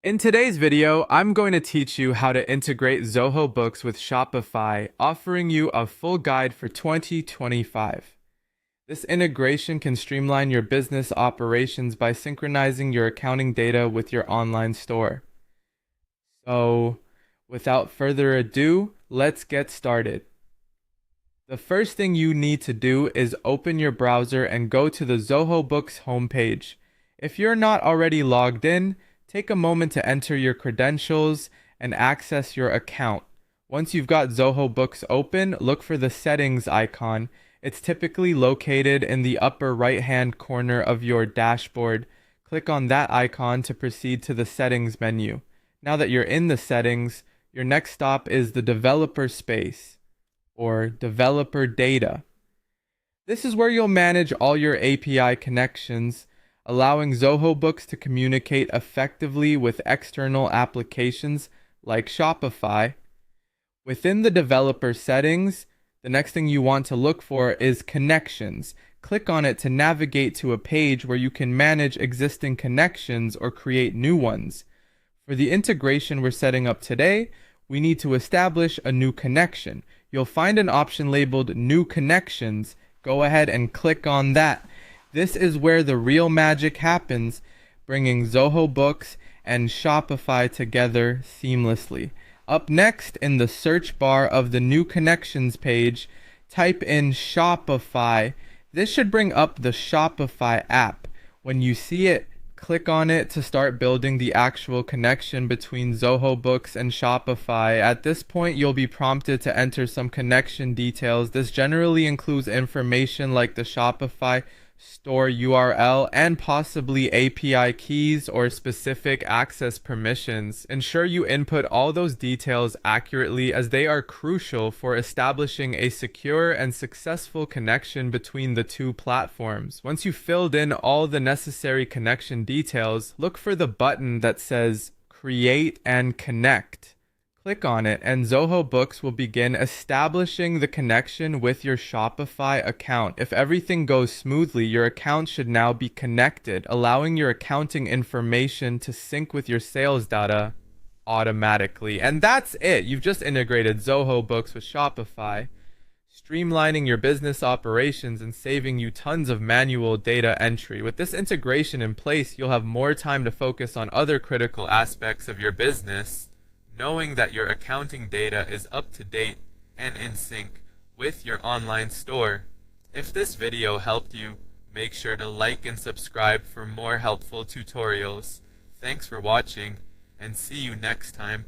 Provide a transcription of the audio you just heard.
In today's video, I'm going to teach you how to integrate Zoho Books with Shopify, offering you a full guide for 2025. This integration can streamline your business operations by synchronizing your accounting data with your online store. So, without further ado, let's get started. The first thing you need to do is open your browser and go to the Zoho Books homepage. If you're not already logged in, take a moment to enter your credentials and access your account. Once you've got Zoho Books open, look for the settings icon. It's typically located in the upper right-hand corner of your dashboard. Click on that icon to proceed to the settings menu. Now that you're in the settings, your next stop is the developer space, or developer data. This is where you'll manage all your API connections, allowing Zoho Books to communicate effectively with external applications like Shopify. Within the developer settings, the next thing you want to look for is connections. Click on it to navigate to a page where you can manage existing connections or create new ones. For the integration we're setting up today, we need to establish a new connection. You'll find an option labeled New Connections. Go ahead and click on that. This is where the real magic happens, bringing Zoho Books and Shopify together seamlessly. Up next, in the search bar of the New Connections page, type in Shopify. This should bring up the Shopify app. When you see it, click on it to start building the actual connection between Zoho Books and Shopify. At this point, you'll be prompted to enter some connection details. This generally includes information like the Shopify store URL and possibly API keys or specific access permissions. Ensure you input all those details accurately, as they are crucial for establishing a secure and successful connection between the two platforms. Once you've filled in all the necessary connection details, look for the button that says Create and Connect. Click on it and Zoho Books will begin establishing the connection with your Shopify account. If everything goes smoothly, your account should now be connected, allowing your accounting information to sync with your sales data automatically. And that's it. You've just integrated Zoho Books with Shopify, streamlining your business operations and saving you tons of manual data entry. With this integration in place, you'll have more time to focus on other critical aspects of your business, knowing that your accounting data is up to date and in sync with your online store. If this video helped you, make sure to like and subscribe for more helpful tutorials. Thanks for watching, and see you next time.